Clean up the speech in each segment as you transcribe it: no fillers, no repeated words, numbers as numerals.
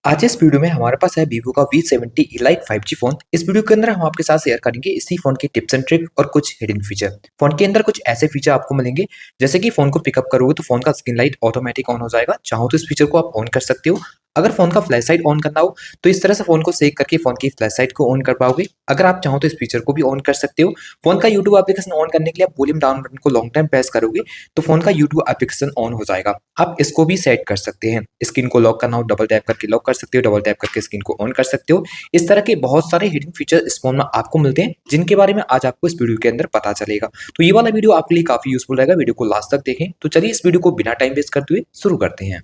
आज इस वीडियो में हमारे पास है Vivo का V70 Elite 5G फोन। इस वीडियो के अंदर हम आपके साथ शेयर करेंगे इसी फोन की टिप्स एंड ट्रिक और कुछ हिडन फीचर। फोन के अंदर कुछ ऐसे फीचर आपको मिलेंगे जैसे कि फोन को पिकअप करोगे तो फोन का स्क्रीन लाइट ऑटोमेटिक ऑन हो जाएगा। चाहो तो इस फीचर को आप ऑन कर सकते हो। अगर फोन का फ्लैश लाइट ऑन करना हो तो इस तरह से फोन को सेक करके फोन की फ्लैश लाइट को ऑन कर पाओगे। अगर आप चाहो तो इस फीचर को भी ऑन कर सकते हो। फोन का यूट्यूब एप्लीकेशन ऑन करने के लिए आप वॉल्यूम डाउन बटन को लॉन्ग टाइम प्रेस करोगे तो फोन का यूट्यूब एप्लीकेशन ऑन हो जाएगा। आप इसको भी सेट कर सकते हैं। स्क्रीन को लॉक करना हो डबल टैप करके लॉक कर सकते हो, डबल टैप करके स्क्रीन को ऑन कर सकते हो। इस तरह के बहुत सारे हिडन फीचर इस फोन में आपको मिलते हैं जिनके बारे में आज आपको इस वीडियो के अंदर पता चलेगा। तो ये वाला वीडियो आपके लिए काफी यूजफुल रहेगा। वीडियो को लास्ट तक देखें। तो चलिए इस वीडियो को बिना टाइम वेस्ट करते हुए शुरू करते हैं।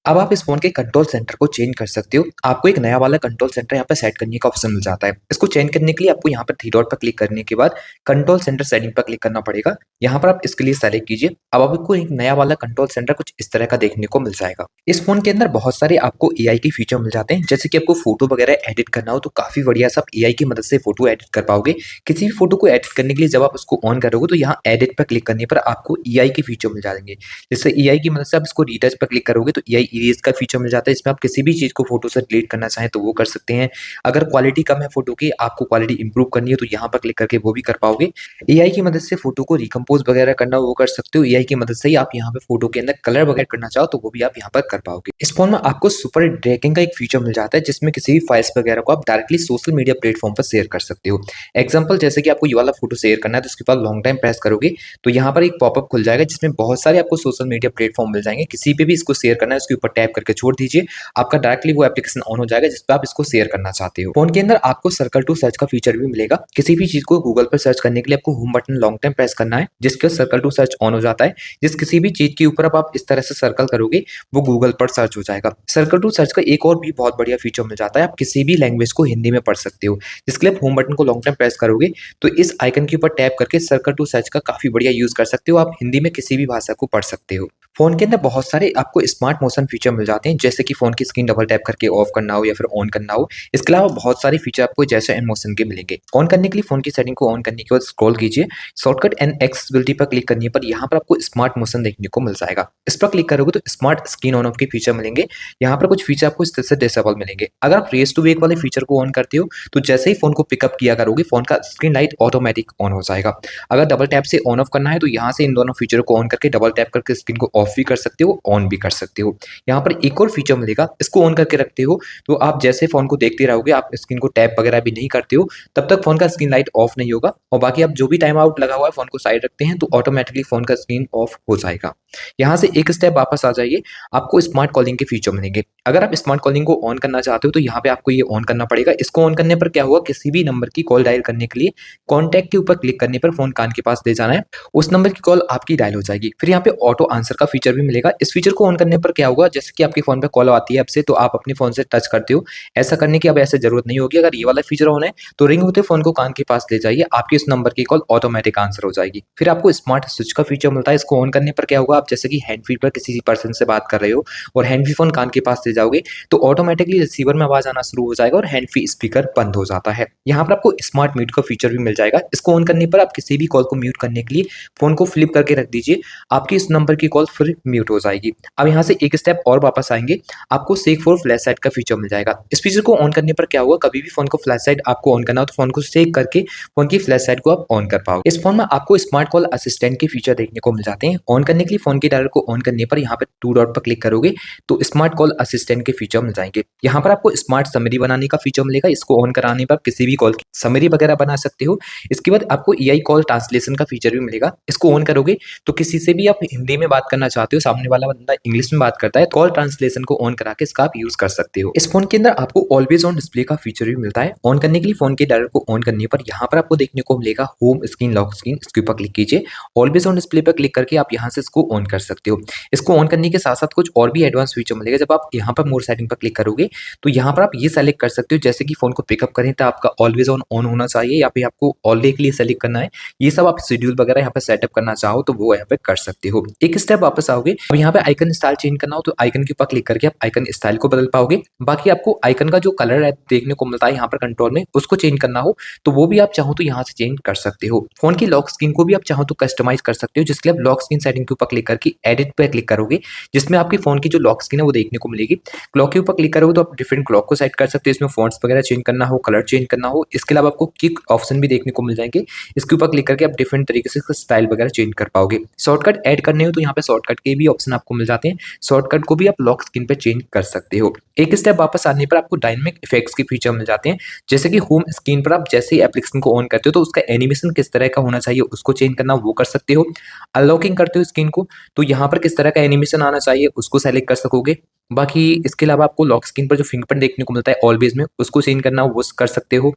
अब आप इस फोन के कंट्रोल सेंटर को चेंज कर सकते हो। आपको एक नया वाला कंट्रोल सेंटर यहाँ पे सेट करने का ऑप्शन मिल जाता है। इसको चेंज करने के लिए आपको यहाँ पर थ्री डॉट पर क्लिक करने के बाद कंट्रोल सेंटर सेटिंग पर क्लिक करना पड़ेगा। यहाँ पर आप इसके लिए सेलेक्ट कीजिए। अब आपको एक नया वाला कंट्रोल सेंटर कुछ इस तरह का देखने को मिल जाएगा। इस फोन के अंदर बहुत सारे आपको एआई के फीचर मिल जाते हैं। जैसे कि आपको फोटो वगैरह एडिट करना हो तो काफी बढ़िया सब एआई की मदद से फोटो एडिट कर पाओगे। किसी भी फोटो को एडिट करने के लिए जब आप उसको ऑन करोगे तो यहाँ एडिट पर क्लिक करने पर आपको एआई के फीचर मिल जाएंगे। जैसे एआई की मदद से आप इसको रीटच पर क्लिक करोगे तो एआई इरेज का फीचर मिल जाता है। इसमें आप किसी भी चीज को फोटो से डिलीट करना चाहें तो वो कर सकते हैं। अगर क्वालिटी कम है फोटो की, आपको क्वालिटी इंप्रूव करनी है तो यहाँ पर क्लिक करके वो भी कर पाओगे। एआई की मदद से फोटो को रिकम्पोज वगैरह करना वो कर सकते हो। एआई की मदद से ही आप यहाँ पे फोटो के अंदर कलर वगैरह करना चाहो तो वो भी आप यहाँ पर कर पाओगे। इस फोन में आपको सुपर ड्रैगिंग का एक फीचर मिल जाता है जिसमें किसी भी फाइल्स वगैरह को आप डायरेक्टली सोशल मीडिया प्लेटफॉर्म पर शेयर कर सकते हो। एग्जाम्पल जैसे कि आपको ये वाला फोटो शेयर करना है तो उसके बाद लॉन्ग टाइम प्रेस करोगे तो यहाँ पर एक पॉपअप खुल जाएगा जिसमें बहुत सारे आपको सोशल मीडिया प्लेटफॉर्म मिल जाएंगे। किसी पे भी इसको शेयर करना है उसके ऊपर टैप करके छोड़ दीजिए, आपका डायरेक्टली वो एप्लीकेशन ऑन हो जाएगा जिस पे आप इसको शेयर करना चाहते हो। फोन के अंदर आपको सर्कल टू सर्च का फीचर भी मिलेगा। किसी भी चीज को गूगल पर सर्च करने के लिए आपको home button long time press करना है जिसके सर्कल टू सर्च ऑन हो जाता है। जिस किसी भी चीज के ऊपर आप इस तरह से सर्कल करोगे वो गूगल पर सर्च हो जाएगा। सर्कल टू सर्च का एक और भी बहुत बढ़िया फीचर मिल जाता है। आप किसी भी लैंग्वेज को हिंदी में पढ़ सकते हो। जिसके लिए आप होम बटन को लॉन्ग टाइम प्रेस करोगे तो इस आइकन के ऊपर टैप करके सर्कल टू सर्च का काफी बढ़िया यूज कर सकते हो। आप हिंदी में किसी भी भाषा को पढ़ सकते हो। फोन के अंदर बहुत सारे आपको स्मार्ट मोशन फीचर मिल जाते हैं जैसे कि फोन की स्क्रीन डबल टैप करके ऑफ करना हो या फिर ऑन करना हो। इसके अलावा बहुत सारे फीचर आपको जैसे एंड मोशन के मिलेंगे। ऑन करने के लिए फोन की सेटिंग को ऑन करने के बाद स्क्रॉल कीजिए, शॉर्टकट एंड एक्सेसिबिलिटी पर क्लिक करने पर यहाँ पर आपको स्मार्ट मोशन देखने को मिल जाएगा। इस पर क्लिक करोगे तो स्मार्ट स्क्रीन ऑन ऑफ के फीचर मिलेंगे। यहाँ पर कुछ फीचर आपको इस तरह से डिसेबल मिलेंगे। अगर आप रेस टू वेक वाले फीचर को ऑन करते हो तो जैसे ही फोन को पिकअप किया करोगे फोन का स्क्रीन लाइट ऑटोमेटिक ऑन हो जाएगा। अगर डबल टैप से ऑन ऑफ करना है तो यहाँ से इन दोनों फीचर को ऑन करके डबल टैप करके स्क्रीन को ऑफ भी कर सकते हो, ऑन भी कर सकते हो। यहाँ पर एक और फीचर मिलेगा, इसको ऑन करके रखते हो तो आप जैसे फोन को देखते रहोगे, आप स्क्रीन को टैप वगैरह भी नहीं करते हो तब तक फोन का स्क्रीन लाइट ऑफ नहीं होगा। और बाकी आप जो भी टाइम आउट लगा हुआ है फोन को साइड रखते हैं तो ऑटोमेटिकली फोन का स्क्रीन ऑफ हो जाएगा। यहाँ से एक स्टेप वापस आ जाइए, आपको स्मार्ट कॉलिंग के फीचर मिलेंगे। अगर आप स्मार्ट कॉलिंग को ऑन करना चाहते हो तो यहाँ पे आपको ये ऑन करना पड़ेगा। इसको ऑन करने पर क्या होगा, किसी भी नंबर की कॉल डायल करने के लिए कॉन्टैक्ट के ऊपर क्लिक करने पर फोन कान के पास ले जाना है, उस नंबर की कॉल आपकी डायल हो जाएगी। फिर यहाँ पे ऑटो आंसर का फीचर भी मिलेगा। इस फीचर को ऑन करने पर क्या होगा, जैसे कि आपके फोन पे कॉल आती है आपसे तो आप अपने फोन से टच करते हो, ऐसा करने की अब ऐसे जरूरत नहीं होगी। अगर ये वाला फीचर ऑन है तो रिंग होते फोन को कान के पास ले जाइए, आपकी इस नंबर की कॉल ऑटोमेटिक आंसर हो जाएगी। फिर आपको स्मार्ट स्विच का फीचर मिलता है। इसको ऑन करने पर क्या होगा, आप जैसे कि हैंड फ्री पर किसी पर्सन से बात कर रहे हो और हैंड फ्री फोन कान के पास ले जाओगे तो ऑटोमेटिकली रिसीवर में आवाज आना शुरू हो जाएगा और हैंड फ्री स्पीकर बंद हो जाता है। यहाँ पर आपको स्मार्ट म्यूट का फीचर भी मिल जाएगा। इसको ऑन करने पर आप किसी भी कॉल को म्यूट करने के लिए फोन को फ्लिप करके रख दीजिए, आपकी इस नंबर की कॉल फिर म्यूट हो जाएगी। अब यहाँ से एक स्टेप और वापस आएंगे, आपको सेक फॉर फ्लैश लाइट का फीचर मिल जाएगा। इस फीचर को ऑन करने पर क्या होगा, कभी भी फोन को फ्लैश लाइट आपको ऑन करना हो तो फोन को सेक करके फोन की फ्लैश लाइट को आप ऑन कर पाओगे। इस फोन में आपको स्मार्ट कॉल असिस्टेंट के फीचर देखने को मिल जाते हैं। ऑन करने के लिए फोन के डायल को ऑन करने पर यहाँ पे टू डॉट पर क्लिक करोगे तो स्मार्ट कॉल असिस्टेंट के फीचर मिल जाएंगे। यहाँ पर आपको स्मार्ट समरी बनाने का फीचर मिलेगा। इसको ऑन कराने पर किसी भी कॉल की समरी वगैरह बना सकते हो। इसके बाद आपको एआई कॉल ट्रांसलेशन का फीचर भी मिलेगा। इसको ऑन करोगे तो किसी से भी आप हिंदी में बात करना चाहते हो, सामने वाला बंदा इंग्लिश में बात करता है, कॉल ट्रांसलेशन को ऑन करा के इसका आप यूज कर सकते हो। इस फोन के अंदर आपको ऑलवेज ऑन डिस्प्ले का फीचर भी मिलता है। ऑन करने के लिए फोन के डायल को ऑन करने पर यहाँ पर आपको देखने को मिलेगा होम स्क्रीन, लॉक स्क्रीन, इसके ऊपर क्लिक कीजिए। ऑलवेज ऑन डिस्प्ले पर क्लिक करके आप यहाँ से इसको ऑन कर सकते हो। इसको ऑन करने के साथ साथ कुछ और भी एडवांस फीचर मिलेगा। जब आप यहाँ पर मोर सेटिंग पर क्लिक करोगे तो यहाँ पर आप ये सेलेक्ट कर सकते हो, जैसे कि फोन को पिकअप करें तो आपका ऑलवेज ऑन ऑन होना चाहिए या फिर आपको ऑल डे के लिए सेलेक्ट करना है। ये सब आप शेड्यूल वगैरह यहाँ पर सेटअप करना चाहो तो वो यहाँ पे कर सकते हो। एक स्टेप वापस वापस आओगे, अब यहाँ पे आइकन स्टाइल चेंज करना हो तो आइकन के ऊपर क्लिक करके आप आइकन स्टाइल को बदल पाओगे। बाकी आपको आइकन का जो कलर है देखने को मिलता है यहाँ पर कंट्रोल में, उसको चेंज करना हो तो वो भी आप चाहो तो यहाँ से चेंज कर सकते हो। फोन की लॉक स्क्रीन को भी आप चाहो तो कस्टमाइज कर सकते हो, जिसके लिए आप लॉक स्क्रीन सेटिंग के ऊपर क्लिक करके एडिट पे क्लिक करोगे, जिसमें आपकी फोन की जो लॉक स्क्रीन है वो देखने को मिलेगी। क्लॉक के ऊपर क्लिक करोगे तो आप डिफरेंट क्लॉक को सेट कर सकते हो, इसमें फॉन्ट्स वगैरह चेंज करना हो, कलर चेंज करना हो। इसके अलावा आपको किक ऑप्शन भी देखने को मिल जाएंगे, इसके ऊपर क्लिक करके आप डिफरेंट तरीके से इसका स्टाइल वगैरह चेंज कर पाओगे। शॉर्टकट ऐड करने हो तो यहाँ पे शॉर्टकट के भी ऑप्शन आपको मिल जाते हैं, शॉर्टकट को भी आप लॉक स्क्रीन पे चेंज कर सकते हो। एक स्टेप वापस आने पर आपको डायनामिक इफेक्ट्स के फीचर मिल जाते हैं, जैसे कि होम स्क्रीन पर आप जैसे ही एप्लीकेशन को ऑन करते हो तो उसका एनिमेशन किस तरह का होना चाहिए उसको चेंज करना वो कर सकते हो। अनलॉकिंग करते हो स्क्रीन को तो यहाँ पर किस तरह का एनिमेशन आना चाहिए उसको सेलेक्ट कर सकोगे। बाकी इसके अलावा आपको लॉक स्क्रीन पर जो फिंगरप्रिंट देखने को मिलता है ऑलवेज में, उसको चेंज करना हो वो कर सकते हो।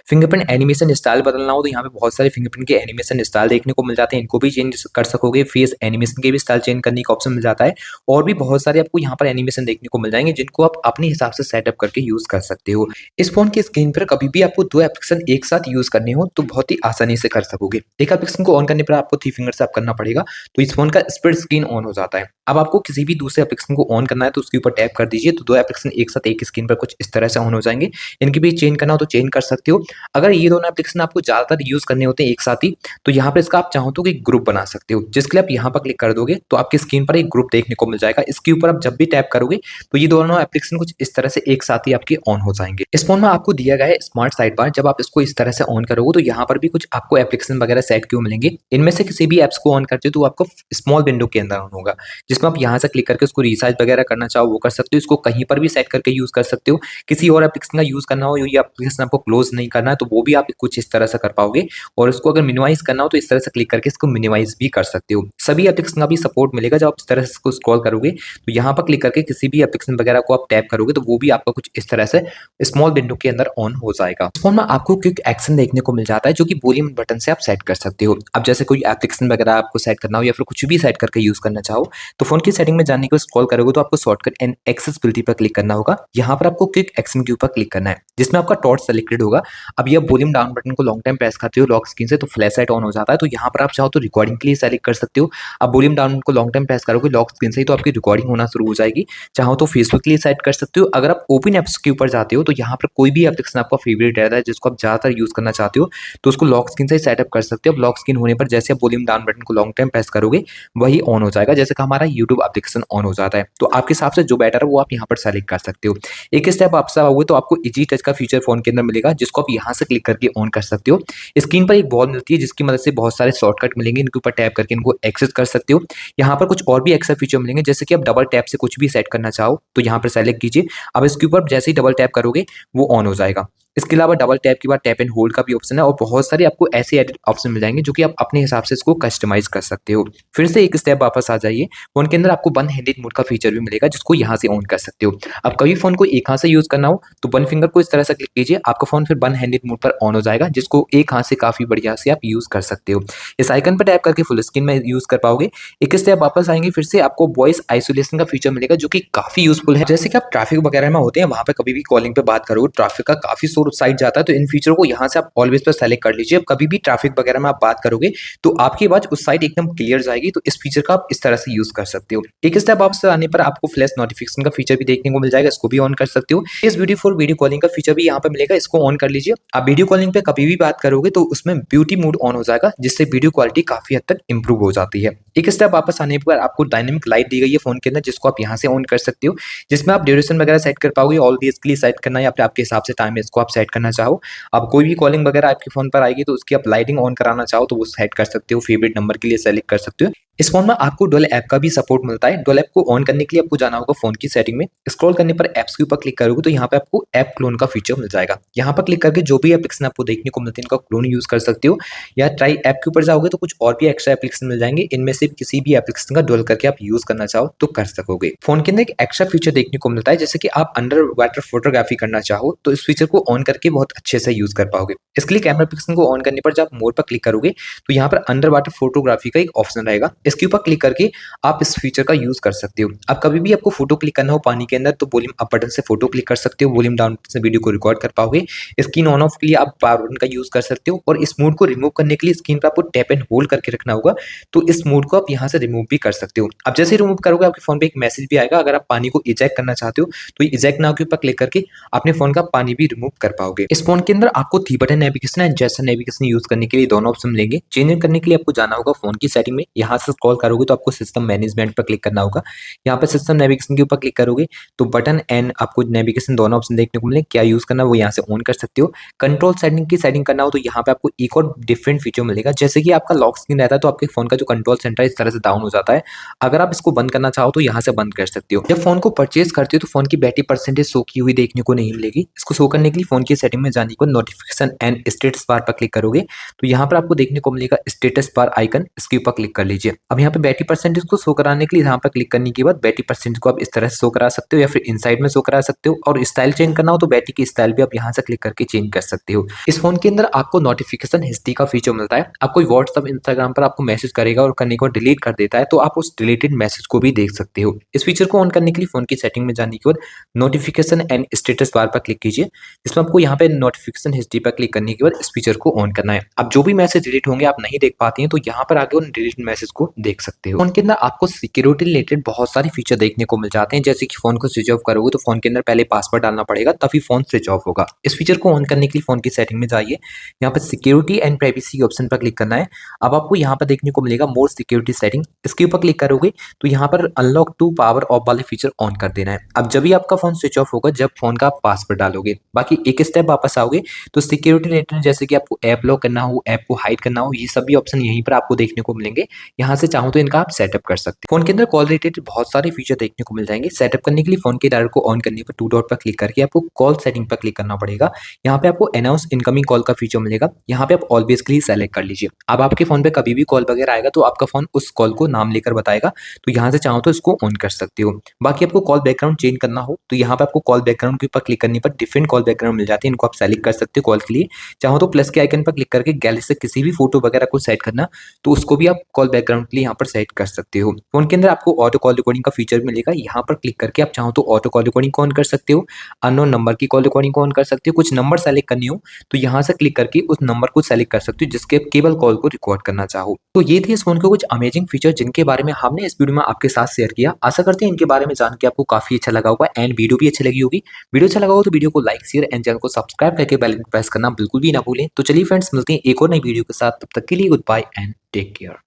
फिंगरप्रिंट एनिमेशन स्टाइल बदलना हो तो यहाँ पे बहुत सारे फिंगरप्रिंट के एनिमेशन स्टाइल देखने को मिल जाते हैं, इनको भी चेंज कर सकोगे। फेस एनिमेशन के भी स्टाइल चेंज करने का ऑप्शन मिल जाता है, और भी बहुत सारे आपको यहाँ पर एनिमेशन देखने को मिल जाएंगे जिनको आप अपने हिसाब से सेटअप करके यूज कर सकते हो। इस फोन की स्क्रीन पर कभी भी आपको दो एप्लीकेशन एक साथ यूज करने हो तो बहुत ही आसानी से कर सकोगे। एक एप्लीकेशन को ऑन करने पर आपको 3 फिंगर से आप करना पड़ेगा तो इस फोन का स्प्लिट स्क्रीन ऑन हो जाता है। अब आपको किसी भी दूसरे एप्लीकेशन को ऑन करना है तो उसके ऊपर टैप कर दीजिए तो दो एप्लीकेशन एक साथ एक स्क्रीन पर कुछ इस तरह से ऑन हो जाएंगे। इनकी भी चेंज करना हो तो चेंज कर सकते हो। अगर ये दोनों एप्लीकेशन आपको ज्यादातर यूज करने होते हैं एक साथ ही तो यहाँ पर इसका आप चाहो तो एक ग्रुप बना सकते हो, जिसके लिए आप यहाँ पर क्लिक कर दोगे तो आपकी स्क्रीन पर एक ग्रुप देखने को मिल जाएगा। इसके ऊपर आप जब भी टैप करोगे तो ये दोनों एप्लीकेशन कुछ इस तरह से एक साथ ही आपके ऑन हो जाएंगे। इस फोन में आपको दिया गया है स्मार्ट साइड बार, जब आप इसको इस तरह से ऑन करोगे तो यहाँ पर भी कुछ आपको एप्लीकेशन वगैरह सेट क्यों मिलेंगे। इनमें से किसी भी एप्स को ऑन करते हो तो आपको स्मॉल विंडो के अंदर ऑन होगा, जिसमें आप यहाँ से क्लिक करके उसको रिसाइज वगैरह करना चाहो वो कर सकते हो। इसको कहीं पर भी सेट करके यूज कर सकते हो। किसी और एप्लीकेशन का यूज करना हो, ये एप्लीकेशन आपको क्लोज नहीं करना है तो वो भी आप कुछ इस तरह से कर पाओगे। और इसको अगर मिनिमाइज करना हो तो इस तरह से क्लिक करके इसको मिनिमाइज भी कर सकते हो। सभी एप्लीकेशन का भी सपोर्ट मिलेगा। जब आप इस तरह से इसको स्क्रॉल करोगे तो यहाँ पर क्लिक करके किसी भी एप्लीकेशन वगैरह को आप टैप करोगे तो वो भी आपका कुछ इस तरह से स्मॉल विंडो के अंदर ऑन हो जाएगा। इस फोन में आपको क्विक एक्शन देखने को मिल जाता है जो कि वॉल्यूम बटन से आप सेट कर सकते हो। अब जैसे कोई एप्लीकेशन वगैरह आपको सेट करना हो या फिर कुछ भी सेट करके यूज करना चाहो तो फोन की सेटिंग में जाने के बाद स्क्रॉल करोगे तो आपको शॉर्टकट एंड एक्सेसिबिलिटी पर क्लिक करना होगा। यहाँ पर आपको क्विक एक्शन के ऊपर क्लिक करना है, जिसमें आपका टॉर्च सेलेक्टेड होगा। अब ये वॉल्यूम डाउन बटन को लॉन्ग टाइम प्रेस करते हो लॉक स्क्रीन से तो फ्लैश लाइट ऑन हो जाता है, तो यहाँ पर आप चाहो तो रिकॉर्डिंग के लिए सेलेक्ट कर सकते हो। अब वॉल्यूम डाउन को लॉन्ग टाइम प्रेस करोगे लॉक स्क्रीन से ही तो आपकी रिकॉर्डिंग होना शुरू हो जाएगी। चाहो तो फेसबुक के लिए सेट कर सकते हो। अगर आप ओपन एप्स के ऊपर जाते हो तो यहाँ पर कोई भी एप्लीकेशन आपका फेवरेट रहता है जिसको आप ज्यादातर यूज करना चाहते हो तो उसको लॉक स्क्रीन से ही सेटअप कर सकते हो। लॉक स्क्रीन होने पर जैसे आप वॉल्यूम डाउन बटन को लॉन्ग टाइम प्रेस करोगे वही ऑन हो जाएगा, जैसे कि हमारा यूट्यूब एप्लीकेशन ऑन हो जाता है। तो आपके हिसाब से जो बेटर है वो आप यहाँ पर सेलेक्ट कर सकते हो। एक स्टेप आपसे आओगे तो आपको इजी टच का फीचर फोन के अंदर मिलेगा, जिसको आप यहाँ से क्लिक करके ऑन कर सकते हो। स्क्रीन पर एक बॉल मिलती है जिसकी मदद से बहुत सारे शॉर्टकट मिलेंगे, इनके ऊपर टैप करके इनको एक्सेस कर सकते हो। यहाँ पर कुछ और भी एक्स्ट्रा फीचर मिलेंगे, जैसे कि आप डबल टैप से कुछ भी सेट करना चाहो तो यहाँ पर सेलेक्ट कीजिए। अब इसके ऊपर जैसे ही डबल टैप करोगे वो ऑन हो जाएगा। इसके अलावा डबल टैप के बाद टैप एंड होल्ड का भी ऑप्शन है और बहुत सारे आपको ऐसे एडिट ऑप्शन मिल जाएंगे जो कि आप अपने हिसाब से इसको कस्टमाइज कर सकते हो। फिर से एक स्टेप वापस आ जाइए, फोन के अंदर आपको वन हैंडेड मोड का फीचर भी मिलेगा जिसको यहाँ से ऑन कर सकते हो। अब कभी फोन को एक हाथ से यूज करना हो तो वन फिंगर को इस तरह से क्लिक कीजिए, आपका फोन फिर वन हैंडेड मोड पर ऑन हो जाएगा, जिसको एक हाथ से काफी बढ़िया से आप यूज कर सकते हो। इस आइकन पर टैप करके फुल स्क्रीन में यूज कर पाओगे। एक स्टेप वापस आएंगे फिर से आपको वॉइस आइसोलेशन का फीचर मिलेगा जो कि काफी यूजफुल है। जैसे कि आप ट्रैफिक वगैरह में होते हैं वहां पे कभी भी कॉलिंग पे बात करोगे ट्रैफिक का काफी शोर साइड जाता है, तो इन फीचर को यहाँ से आप ऑलवेज पर सेलेक्ट कर लीजिए। अब कभी भी ट्रैफिक वगैरह में आप बात करोगे तो आपकी आवाज उस साइड एकदम क्लियर जाएगी, तो इस फीचर का आप इस तरह से यूज कर सकते हो। एक स्टेप वापस आने पर आपको फ्लैश नोटिफिकेशन का फीचर भी देखने को मिल जाएगा, इसको भी ऑन कर सकते हो। इस ब्यूटी फॉर वीडियो कॉलिंग का फीचर भी यहाँ पे मिलेगा, इसको ऑन कर लीजिए। आप वीडियो कॉलिंग पे कभी भी बात करोगे तो उसमें ब्यूटी मोड ऑन हो जाएगा, जिससे वीडियो क्वालिटी काफी हद तक इंप्रूव हो जाती है। एक स्टेप वापस आने पर आपको डायनेमिक लाइट दी गई है फोन के अंदर, जिसको आप यहाँ से ऑन कर सकते हो, जिसमें आप ड्यूरेशन वगैरह सेट कर पाओगे। ऑल डेज के लिए सेट करना या फिर आपके हिसाब से टाइम इसको आप सेट करना चाहो। अब कोई भी कॉलिंग वगैरह आपके फोन पर आएगी तो उसकी आप लाइटिंग ऑन कराना चाहो तो वो सेट कर सकते हो। फेवरेट नंबर के लिए सेलेक्ट कर सकते हो। इस फोन में आपको डुअल ऐप का भी सपोर्ट मिलता है। डुअल ऐप को ऑन करने के लिए आपको जाना होगा फोन की सेटिंग में, स्क्रॉल करने पर ऐप्स के ऊपर क्लिक करोगे तो यहाँ पे आपको ऐप क्लोन का फीचर मिल जाएगा। यहाँ पर क्लिक करके जो भी एप्लीकेशन आपको देखने को मिलती है इनका क्लोन यूज कर सकते हो। या ट्राई ऐप के ऊपर जाओगे तो कुछ और भी एक्स्ट्रा एप्लीकेशन मिल जाएंगे, इनमें से किसी भी एप्लीकेशन का डुअल करके आप यूज करना चाहो तो कर सकोगे। फोन के अंदर एक एक्स्ट्रा फीचर देखने को मिलता है, जैसे कि आप अंडर वाटर फोटोग्राफी करना चाहो तो इस फीचर को ऑन करके बहुत अच्छे से यूज कर पाओगे। इसके लिए कैमरा एप्लीकेशन को ऑन करने पर जब मोर पर क्लिक करोगे तो यहाँ पर अंडर वाटर फोटोग्राफी का एक ऑप्शन रहेगा, इसके ऊपर क्लिक करके आप इस फीचर का यूज़ कर सकते हो। अब कभी भी आपको फ़ोटो क्लिक करना हो पानी के अंदर तो वॉल्यूम अप बटन से फ़ोटो क्लिक कर सकते हो, वॉल्यूम डाउन से वीडियो को रिकॉर्ड कर पाओगे। स्क्रीन ऑन ऑफ के लिए आप पावर बटन का यूज़ कर सकते हो और इस मोड को रिमूव करने के लिए स्क्रीन पे आपको टैप एंड होल्ड करके रखना होगा, तो इस मोड को आप यहाँ से रिमूव भी कर सकते हो। अब जैसे ही रिमूव करोगे आपके फ़ोन पे एक मैसेज भी आएगा, अगर आप पानी को इजेक्ट करना चाहते हो तो इजेक्ट नाउ के ऊपर क्लिक करके अपने फ़ोन का पानी भी रिमूव कर पाओगे। इस फ़ोन के अंदर आपको 3 button navigation and gesture navigation use करने के लिए दोनों ऑप्शन मिलेंगे। चेंज करने के लिए आपको जाना होगा फ़ोन की सेटिंग में, यहाँ से स्क्रॉल करोगे तो आपको सिस्टम मैनेजमेंट पर क्लिक करना होगा। यहाँ पे सिस्टम नेविगेशन के ऊपर क्लिक करोगे तो बटन एंड आपको नेविगेशन दोनों ऑप्शन देखने को मिलेंगे। क्या यूज़ करना है वो यहाँ से ऑन कर सकते हो। कंट्रोल सेटिंग की सेटिंग करना हो तो यहाँ पे आपको एक और डिफरेंट फीचर मिलेगा। जैसे कि आपका लॉक स्क्रीन रहता है तो आपके फ़ोन का जो कंट्रोल सेंटर है इस तरह से डाउन हो जाता है। अगर आप इसको बंद करना चाहो तो यहाँ से बंद कर सकते हो। जब फ़ोन को परचेज करते हो तो फ़ोन की बैटरी परसेंटेज शो की हुई देखने को नहीं मिलेगी। इसको शो करने के लिए फ़ोन की सेटिंग में जाने को नोटिफिकेशन एंड स्टेटस बार पर क्लिक करोगे तो यहाँ पर आपको देखने को मिलेगा स्टेटस बार आइकन, इसके ऊपर क्लिक कर लीजिए। अब यहाँ पे बैटरी परसेंटेज को शो कराने के लिए यहाँ पर क्लिक करने के बाद बैटरी परसेंटेज को आप इस तरह से शो करा सकते हो या फिर इनसाइड में शो करा सकते हो और स्टाइल चेंज करना हो तो बैटरी की स्टाइल भी आप यहाँ से क्लिक करके चेंज कर सकते हो। इस फोन के अंदर आपको नोटिफिकेशन हिस्ट्री का फीचर मिलता है। आप कोई व्हाट्सएप इंस्टाग्राम पर आपको मैसेज करेगा और करने के बाद डिलीट कर देता है तो आप उस डिलीटेड मैसेज को भी देख सकते हो। इस फीचर को ऑन करने के लिए फोन की सेटिंग में जाने के बाद नोटिफिकेशन एंड स्टेटस बार पर क्लिक कीजिए, जिसमें आपको यहाँ पे नोटिफिकेशन हिस्ट्री पर क्लिक करने के बाद इस फीचर को ऑन करना है। अब जो भी मैसेज डिलीट होंगे आप नहीं देख पाते हैं तो यहाँ पर आगे उन डिलीट मैसेज को देख सकते हो। फोन के अंदर आपको सिक्योरिटी रिलेटेड बहुत सारे फीचर देखने को मिल जाते हैं, जैसे कि फोन को स्विच ऑफ करोगे तो फोन के अंदर पहले पासवर्ड डालना पड़ेगा तभी फोन स्विच ऑफ होगा। इस फीचर को ऑन करने के लिए फोन की सेटिंग में जाइए, यहाँ पर सिक्योरिटी एंड प्राइवेसी के ऑप्शन पर क्लिक करना है। अब आपको यहाँ पर देखने को मिलेगा मोर सिक्योरिटी सेटिंग, इसके ऊपर क्लिक करोगे तो यहाँ पर अनलॉक टू पावर ऑफ वाले फीचर ऑन कर देना है। अब जब भी आपका फोन स्विच ऑफ होगा जब फोन का आप पासवर्ड डालोगे। बाकी एक स्टेप वापस आओगे तो सिक्योरिटी रिलेटेड जैसे कि आपको ऐप लॉक करना हो, ऐप को हाइड करना हो, ये सभी ऑप्शन यहीं पर आपको देखने को मिलेंगे। यहाँ से चाहो तो इनका आप सेटअप कर सकते हैं। फोन के अंदर कॉल रिलेटेड बहुत सारे फीचर देखने को मिल जाएंगे। सेटअप करने के लिए फोन के डायल को ऑन करने पर 2 डॉट पर क्लिक करके आपको कॉल सेटिंग पर क्लिक करना पड़ेगा। यहाँ पे आपको अनाउंस इनकमिंग कॉल का फीचर मिलेगा, यहाँ पे आप ऑलवेज के लिए सेलेक्ट कर लीजिए। अब आपके फोन पे कभी भी कॉल वगैरह आएगा तो आपका फोन उस कॉल को नाम लेकर बताएगा, तो यहाँ से चाहो तो इसको ऑन कर सकते हो। बाकी आपको कॉल बैकग्राउंड चेंज करना हो तो यहाँ पे आपको कॉल बैकग्राउंड के ऊपर क्लिक करने पर डिफरेंट कॉल बैकग्राउंड मिल जाते हैं, इनको आप सेलेक्ट कर सकते हो कॉल के लिए। चाहो तो प्लस के आइकन पर क्लिक करके गैलरी से किसी भी फोटो वगैरह को सेट करना तो उसको भी आप कॉल बैकग्राउंड के लिए यहाँ पर सेट कर सकते हो। फोन के अंदर आपको ऑटो कॉल रिकॉर्डिंग का फीचर मिलेगा, यहाँ पर क्लिक करके आप चाहो तो ऑटो कॉल रिकॉर्डिंग को ऑन कर सकते हो, अननोन नंबर की कॉल रिकॉर्डिंग को ऑन कर सकते हो। कुछ नंबर सेलेक्ट करनी हो तो यहाँ से क्लिक करके उस नंबर को सेलेक्ट कर सकते हो जिसके केवल कॉल को रिकॉर्ड करना चाहो। तो ये थे इस फोन के कुछ अमेजिंग फीचर जिनके बारे में हमने इस वीडियो में आपके साथ शेयर किया। आशा करते हैं इनके बारे में जान के आपको काफी अच्छा लगा होगा एंड वीडियो भी अच्छी लगी होगी। वीडियो अच्छा लगा हो तो वीडियो को लाइक शेयर एंड चैनल को सब्सक्राइब करके बेल आइकन प्रेस करना बिल्कुल भी ना भूलें। तो चलिए फ्रेंड्स मिलते हैं एक और नई वीडियो के साथ, तब तक के लिए goodbye and take care.